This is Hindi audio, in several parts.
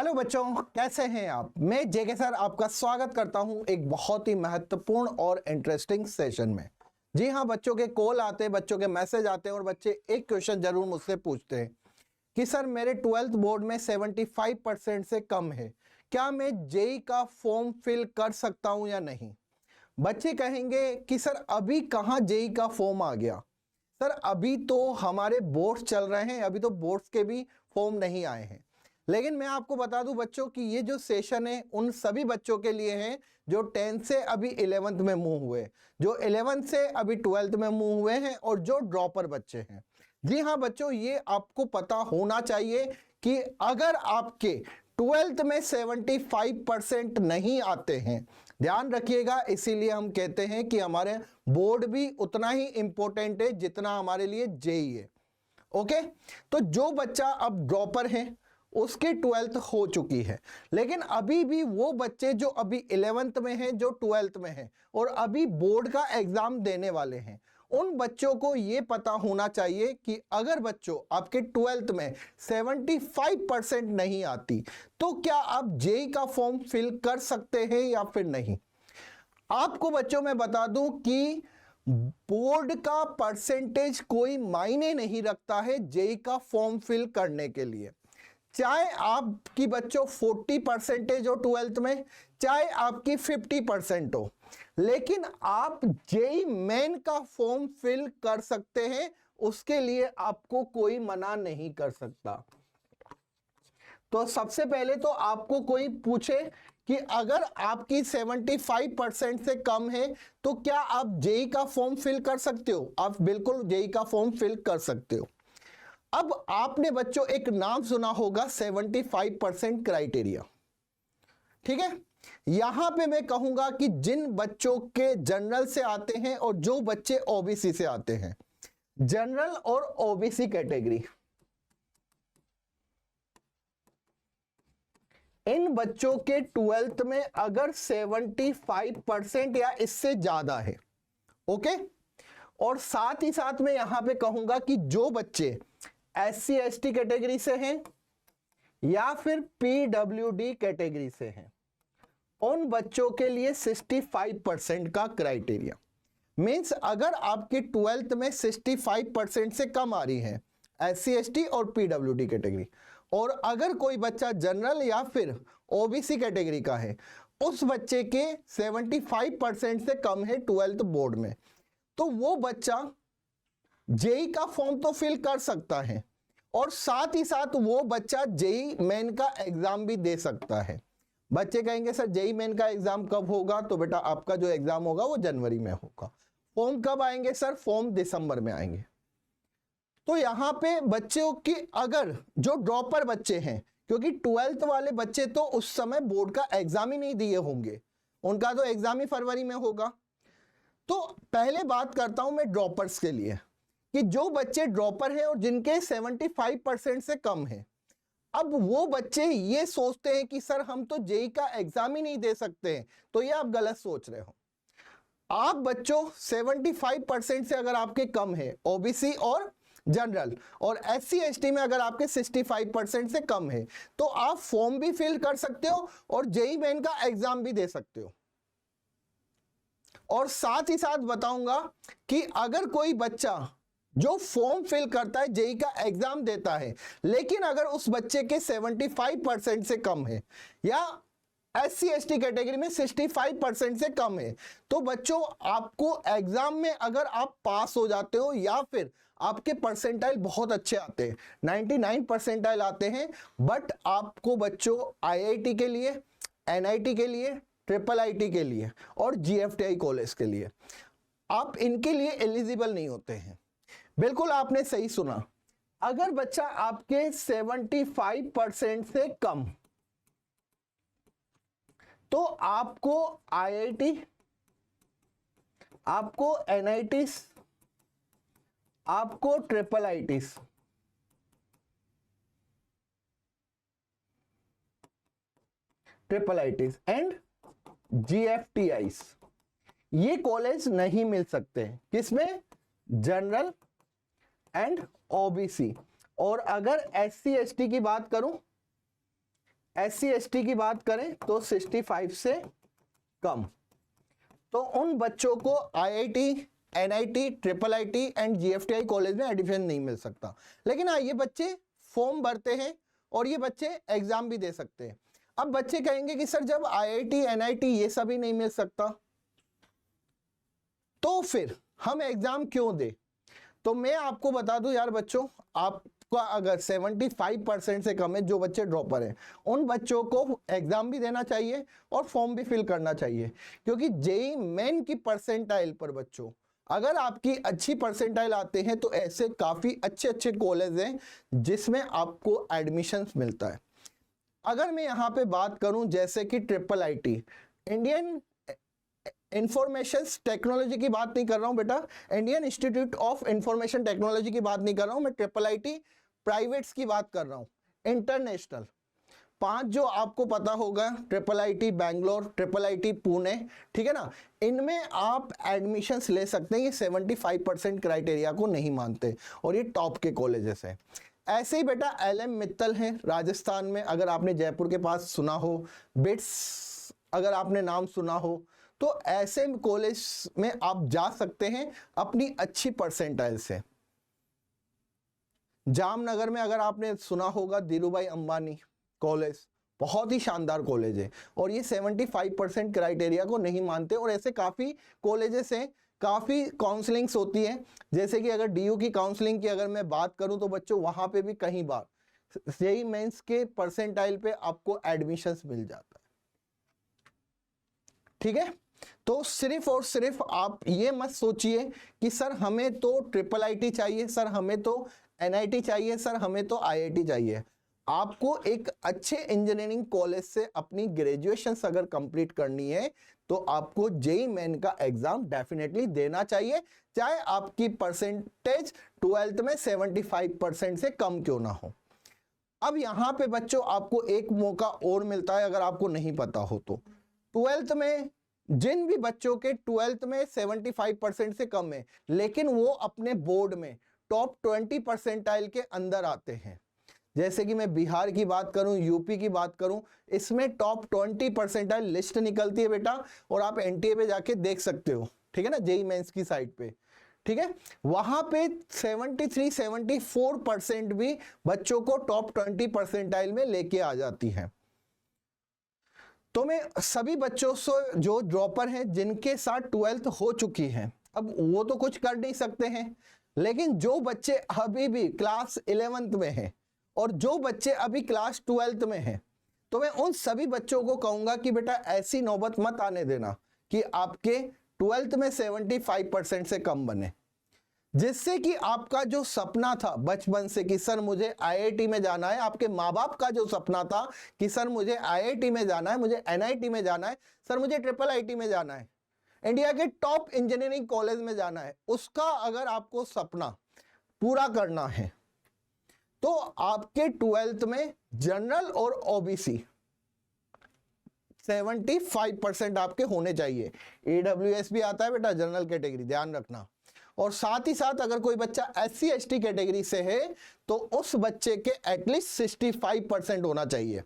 हेलो बच्चों, कैसे हैं आप। मैं जेके सर आपका स्वागत करता हूं एक बहुत ही महत्वपूर्ण और इंटरेस्टिंग सेशन में। जी हाँ, बच्चों के कॉल आते हैं, बच्चों के मैसेज आते हैं और बच्चे एक क्वेश्चन जरूर मुझसे पूछते हैं कि सर मेरे 12th बोर्ड में 75% से कम है, क्या मैं जेई का फॉर्म फिल कर सकता हूं या नहीं। बच्चे कहेंगे कि सर अभी कहाँ जेई का फॉर्म आ गया। सर अभी तो हमारे बोर्ड्स चल रहे हैं, अभी तो बोर्ड्स के भी फॉर्म नहीं आए हैं। लेकिन मैं आपको बता दूं बच्चों कि ये जो सेशन है उन सभी बच्चों के लिए है जो 10th से अभी 11th में मूव हुए, जो 11th से अभी 12th में मूव हुए हैं और जो ड्रॉपर बच्चे हैं। जी हाँ बच्चों, ये आपको पता होना चाहिए कि अगर आपके 12th में 75% नहीं आते हैं, ध्यान रखिएगा, इसीलिए हम कहते हैं कि हमारे बोर्ड भी उतना ही इंपॉर्टेंट है जितना हमारे लिए जेई है। ओके, तो जो बच्चा अब ड्रॉपर है उसकी 12th हो चुकी है, लेकिन अभी भी वो बच्चे जो अभी 11th में हैं, जो 12th में हैं और अभी बोर्ड का एग्जाम देने वाले हैं, उन बच्चों को ये पता होना चाहिए कि अगर बच्चों आपके 12th में 75% नहीं आती तो क्या आप जेई का फॉर्म फिल कर सकते हैं या फिर नहीं। आपको बच्चों मैं बता दूं कि बोर्ड का परसेंटेज कोई मायने नहीं रखता है जेई का फॉर्म फिल करने के लिए। चाहे आपकी बच्चों 40% हो 12th में, चाहे आपकी 50% हो, लेकिन आप जेई मेन का फॉर्म फिल कर सकते हैं, उसके लिए आपको कोई मना नहीं कर सकता। तो सबसे पहले तो आपको कोई पूछे कि अगर आपकी 75% से कम है तो क्या आप जेई का फॉर्म फिल कर सकते हो, आप बिल्कुल जेई का फॉर्म फिल कर सकते हो। अब आपने बच्चों एक नाम सुना होगा 75% क्राइटेरिया, ठीक है। यहां पे मैं कहूंगा कि जिन बच्चों के जनरल से आते हैं और जो बच्चे ओबीसी से आते हैं, जनरल और ओबीसी कैटेगरी, इन बच्चों के 12th में अगर 75% या इससे ज्यादा है, ओके, और साथ ही साथ में यहां पे कहूंगा कि जो बच्चे SC ST कैटेगरी से हैं या फिर PWD कैटेगरी से हैं, उन बच्चों के लिए 65% का क्राइटेरिया मींस अगर आपकी 12th में 65% से कम आ रही है SC ST और PWD कैटेगरी, और अगर कोई बच्चा जनरल या फिर OBC कैटेगरी का है, उस बच्चे के 75% से कम है 12th बोर्ड में, तो वो बच्चा जेई का फॉर्म तो फिल कर सकता है और साथ ही साथ वो बच्चा जेई मेन का एग्जाम भी दे सकता है। बच्चे कहेंगे सर जेई मेन का एग्जाम कब होगा, तो बेटा आपका जो एग्जाम होगा वो जनवरी में होगा। फॉर्म कब आएंगे सर, फॉर्म दिसंबर में आएंगे। तो यहां पे बच्चों की अगर जो ड्रॉपर बच्चे हैं, क्योंकि 12th वाले बच्चे तो उस समय बोर्ड का एग्जाम ही नहीं दिए होंगे, उनका तो एग्जाम ही फरवरी में होगा। तो पहले बात करता हूं मैं ड्रॉपर्स के लिए कि जो बच्चे ड्रॉपर हैं और जिनके 75% से कम है, अब वो बच्चे ये सोचते हैं कि सर हम तो जेई का एग्जाम ही नहीं दे सकते हैं, तो ये आप गलत सोच रहे हो। आप बच्चों 75% से अगर आपके कम है ओबीसी और जनरल, और SC ST में अगर आपके 65% से कम है, तो आप फॉर्म भी फिल कर सकते हो और जेई मेन का एग्जाम भी दे सकते हो। और साथ ही साथ बताऊंगा कि अगर कोई बच्चा जो फॉर्म फिल करता है जेई का एग्जाम देता है, लेकिन अगर उस बच्चे के 75% से कम है या SC ST कैटेगरी में 65% से कम है, तो बच्चों आपको एग्जाम में अगर आप पास हो जाते हो या फिर आपके परसेंटाइल बहुत अच्छे आते हैं, 99 परसेंटाइल आते हैं, बट आपको बच्चों IIT के लिए, NIT के लिए, IIIT के लिए और GFTI कॉलेज के लिए, आप इनके लिए एलिजिबल नहीं होते हैं। बिल्कुल आपने सही सुना, अगर बच्चा आपके 75% से कम, तो आपको IIT, आपको NIT, आपको IIIT, एंड GFTIs, ये कॉलेज नहीं मिल सकते। किसमें, जनरल एंड OBC। और अगर SC ST की बात करूं, SC ST की बात करें तो 65 से कम, तो उन बच्चों को IIT, NIT, IIIT and GFTI college में एडमिशन नहीं मिल सकता। लेकिन हाँ, ये बच्चे फॉर्म भरते हैं और ये बच्चे एग्जाम भी दे सकते हैं। अब बच्चे कहेंगे कि सर जब IIT, NIT ये सभी नहीं मिल सकता तो फिर हम एग्जाम क्यों दें? तो मैं आपको बता दूं यार बच्चों, आपका अगर 75% से कम है, जो बच्चे ड्रॉपर हैं, उन बच्चों को एग्जाम भी देना चाहिए और फॉर्म भी फिल करना चाहिए। क्योंकि जेईई मेन की परसेंटाइल पर बच्चों, अगर आपकी अच्छी परसेंटाइल आते हैं तो ऐसे काफी अच्छे अच्छे कॉलेज हैं जिसमें आपको एडमिशन मिलता है। अगर मैं यहाँ पे बात करूं जैसे कि IIIT, इंडियन इंफॉर्मेशन टेक्नोलॉजी की बात नहीं कर रहा हूं बेटा, Indian institute of information technology की बात नहीं कर रहा हूं मैं, IIIT प्राइवेट्स की बात कर रहा हूं। इंटरनेशनल 5 जो आपको पता होगा, IIIT बैंगलोर, IIIT पुणे, ठीक है ना, इनमें आप एडमिशंस ले सकते हैं। ये 75% क्राइटेरिया को नहीं मानते और ये टॉप के कॉलेजेस हैं। ऐसे ही बेटा LM मित्तल है राजस्थान में, अगर आपने जयपुर के पास सुना हो, बिट्स अगर आपने नाम सुना हो, तो ऐसे कॉलेज में आप जा सकते हैं अपनी अच्छी परसेंटाइल से। जामनगर में अगर आपने सुना होगा धीरूभाई अंबानी कॉलेज, बहुत ही शानदार कॉलेज है और ये 75% क्राइटेरिया को नहीं मानते। और ऐसे काफी कॉलेजेस हैं, काफी काउंसलिंग्स होती है, जैसे कि अगर DU की काउंसलिंग की अगर मैं बात करूं तो बच्चों वहां पे भी कई बार जेईई मेंस के परसेंटाइल पे आपको एडमिशंस मिल जाता है। ठीक है, तो सिर्फ और सिर्फ आप ये मत सोचिए कि सर हमें तो IIIT चाहिए, सर हमें तो NIT चाहिए, सर हमें तो IIT चाहिए। आपको एक अच्छे इंजीनियरिंग कॉलेज से अपनी ग्रेजुएशन अगर कंप्लीट करनी है तो आपको जेईई मेन का एग्जाम डेफिनेटली देना चाहिए, चाहे आपकी परसेंटेज 12th में 75% से कम क्यों ना हो। अब यहां पे बच्चों आपको एक मौका और मिलता है, अगर आपको नहीं पता हो तो 12th में जिन भी बच्चों के 12th में 75% से कम है लेकिन वो अपने बोर्ड में टॉप 20 परसेंटाइल के अंदर आते हैं, जैसे कि मैं बिहार की बात करूं, यूपी की बात करूं, इसमें टॉप 20 परसेंटाइल लिस्ट निकलती है बेटा, और आप NTA पे जाके देख सकते हो, ठीक है ना, जेईई मेंस की साइट पे, ठीक है, वहां पे 73-74% भी बच्चों को टॉप 20 परसेंटाइल में लेके आ जाती है। तो मैं सभी बच्चों से जो ड्रॉपर हैं जिनके साथ 12th हो चुकी है, अब वो तो कुछ कर नहीं सकते हैं, लेकिन जो बच्चे अभी भी क्लास 11th में हैं और जो बच्चे अभी क्लास 12th में हैं, तो मैं उन सभी बच्चों को कहूंगा कि बेटा ऐसी नौबत मत आने देना कि आपके 12th में 75% से कम बने, जिससे कि आपका जो सपना था बचपन से कि सर मुझे IIT में जाना है, आपके माँ बाप का जो सपना था कि सर मुझे IIT में जाना है, मुझे NIT में जाना है, सर मुझे IIIT में जाना है, इंडिया के टॉप इंजीनियरिंग कॉलेज में जाना है, उसका अगर आपको सपना पूरा करना है तो आपके 12th में जनरल और OBC 75% आपके होने चाहिए। AWS भी आता है बेटा जनरल कैटेगरी, ध्यान रखना। और साथ ही साथ अगर कोई बच्चा SC ST कैटेगरी से है तो उस बच्चे के एटलीस्ट 65% होना चाहिए।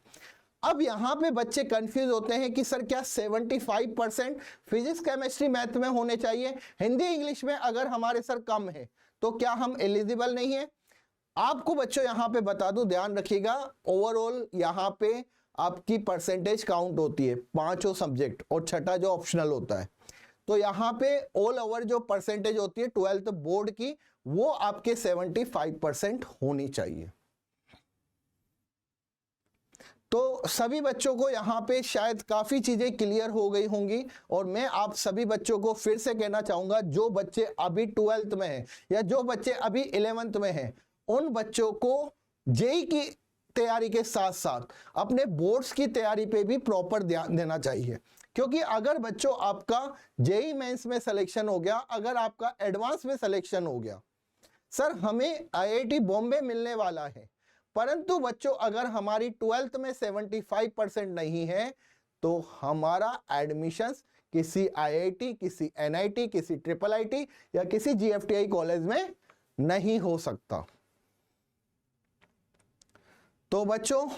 अब यहां पे बच्चे कंफ्यूज होते हैं कि सर क्या 75% फिजिक्स केमिस्ट्री मैथ में होने चाहिए, हिंदी इंग्लिश में अगर हमारे सर कम है तो क्या हम एलिजिबल नहीं है? आपको बच्चों यहां पे बता दूं, ध्यान रखिएगा, ओवरऑल यहां पे आपकी परसेंटेज काउंट होती है, 5 सब्जेक्ट और छठा जो ऑप्शनल होता है, तो यहां पे ऑल ओवर जो परसेंटेज होती है 12th बोर्ड की वो आपके 75% होनी चाहिए। तो सभी बच्चों को यहाँ पे शायद काफी चीजें क्लियर हो गई होंगी और मैं आप सभी बच्चों को फिर से कहना चाहूंगा, जो बच्चे अभी 12th में हैं या जो बच्चे अभी 11th में हैं, उन बच्चों को जेईई की तैयारी के साथ साथ अपने बोर्ड्स की तैयारी पे भी प्रॉपर ध्यान देना चाहिए। क्योंकि अगर बच्चों आपका जेईई मेंस में सिलेक्शन हो गया, अगर आपका एडवांस में सिलेक्शन हो गया, सर हमें IIT बॉम्बे मिलने वाला है, परंतु बच्चों अगर हमारी 12th में 75% नहीं है तो हमारा एडमिशंस किसी IIT, किसी NIT, किसी IIIT या किसी GFTI कॉलेज में नहीं हो सकता। तो बच्चों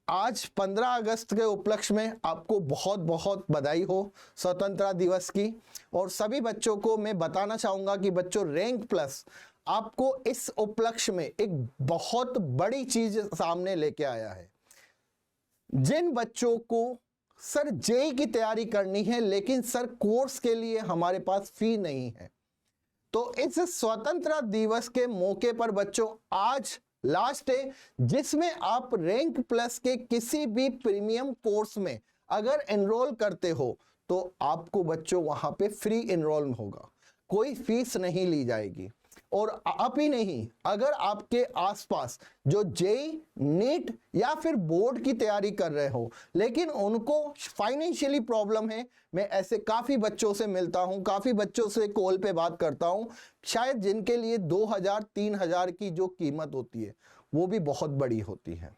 आज 15 अगस्त के उपलक्ष्य में आपको बहुत बहुत बधाई हो स्वतंत्रता दिवस की। और सभी बच्चों को मैं बताना चाहूँगा कि बच्चों, रैंक प्लस आपको इस उपलक्ष्य में एक बहुत बड़ी चीज सामने लेके आया है। जिन बच्चों को सर जेईई की तैयारी करनी है लेकिन सर कोर्स के लिए हमारे पास फी नहीं है, तो इस स्वतंत्रता दिवस के मौके पर बच्चों आज लास्ट है जिसमें आप रैंक प्लस के किसी भी प्रीमियम कोर्स में अगर एनरोल करते हो तो आपको बच्चों वहां पे फ्री एनरोल होगा, कोई फीस नहीं ली जाएगी। और आप ही नहीं, अगर आपके आसपास जो जेईई, नीट या फिर बोर्ड की तैयारी कर रहे हो लेकिन उनको फाइनेंशियली प्रॉब्लम है, मैं ऐसे काफ़ी बच्चों से मिलता हूं, काफ़ी बच्चों से कॉल पे बात करता हूं, शायद जिनके लिए 2000-3000 की जो कीमत होती है वो भी बहुत बड़ी होती है।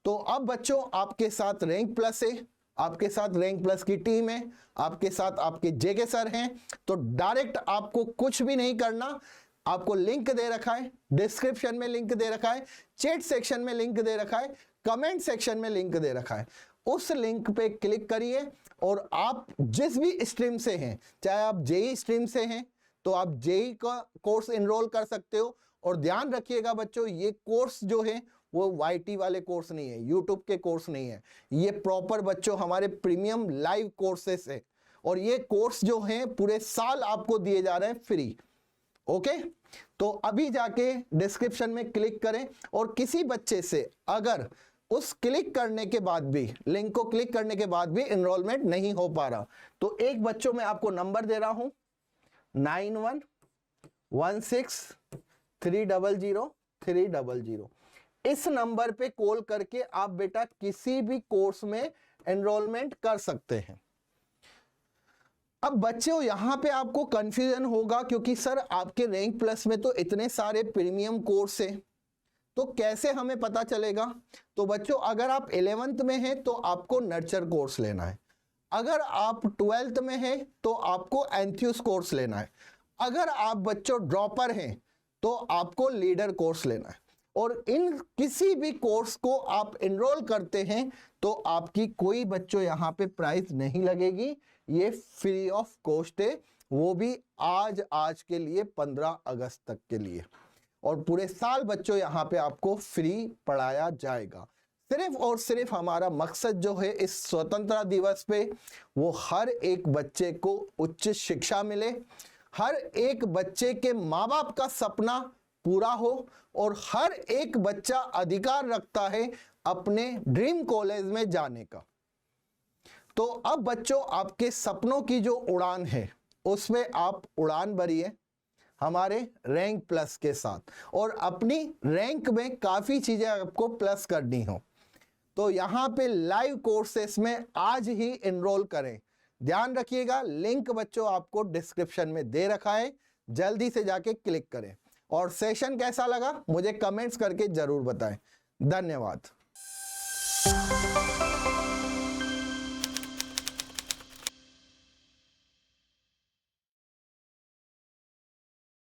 तो अब बच्चों आपके साथ रैंक प्लस है, आपके साथ रैंक प्लस की टीम है, आपके साथ आपके जेके सर हैं। तो डायरेक्ट आपको कुछ भी नहीं करना, आपको लिंक दे रखा है, डिस्क्रिप्शन में लिंक दे रखा है, चैट सेक्शन में लिंक दे रखा है, कमेंट सेक्शन में लिंक दे रखा है, उस लिंक पे क्लिक करिए और आप जिस भी स्ट्रीम से हैं, चाहे आप जेईई स्ट्रीम से हैं तो आप जेईई का कोर्स एनरोल कर सकते हो। और ध्यान रखिएगा बच्चों, ये कोर्स जो है वो वाईटी वाले कोर्स नहीं है, यूट्यूब के कोर्स नहीं है, ये प्रॉपर बच्चों हमारे प्रीमियम लाइव कोर्सेस है। और ये कोर्स जो है पूरे साल आपको दिए जा रहे हैं फ्री। ओके, तो अभी जाके डिस्क्रिप्शन में क्लिक करें। और किसी बच्चे से अगर उस क्लिक करने के बाद भी, लिंक को क्लिक करने के बाद भी एनरोलमेंट नहीं हो पा रहा, तो एक बच्चों में आपको नंबर दे रहा हूं 9116300300। इस नंबर पे कॉल करके आप बेटा किसी भी कोर्स में एनरोलमेंट कर सकते हैं। अब बच्चों यहां पे आपको कंफ्यूजन होगा क्योंकि सर आपके रैंक प्लस में तो इतने सारे प्रीमियम कोर्स है, तो कैसे हमें पता चलेगा? तो बच्चों अगर आप 11th में हैं तो आपको नर्चर कोर्स लेना है, अगर आप 12th में हैं तो आपको एंथ्यूस कोर्स लेना है, अगर आप बच्चों ड्रॉपर हैं तो आपको लीडर कोर्स लेना है। और इन किसी भी कोर्स को आप एनरोल करते हैं तो आपकी कोई बच्चों यहाँ पे प्राइस नहीं लगेगी, ये फ्री ऑफ कॉस्ट है, वो भी आज के लिए 15 अगस्त तक के लिए। और पूरे साल बच्चों यहाँ पे आपको फ्री पढ़ाया जाएगा। सिर्फ और सिर्फ हमारा मकसद जो है इस स्वतंत्रता दिवस पे वो हर एक बच्चे को उच्च शिक्षा मिले, हर एक बच्चे के माँ बाप का सपना पूरा हो और हर एक बच्चा अधिकार रखता है अपने ड्रीम कॉलेज में जाने का। तो अब बच्चों आपके सपनों की जो उड़ान है उसमें आप उड़ान भरिए हमारे रैंक प्लस के साथ, और अपनी रैंक में काफ़ी चीज़ें आपको प्लस करनी हो तो यहाँ पे लाइव कोर्सेस में आज ही एनरोल करें। ध्यान रखिएगा, लिंक बच्चों आपको डिस्क्रिप्शन में दे रखा है, जल्दी से जाके क्लिक करें। और सेशन कैसा लगा मुझे कमेंट्स करके जरूर बताएं। धन्यवाद।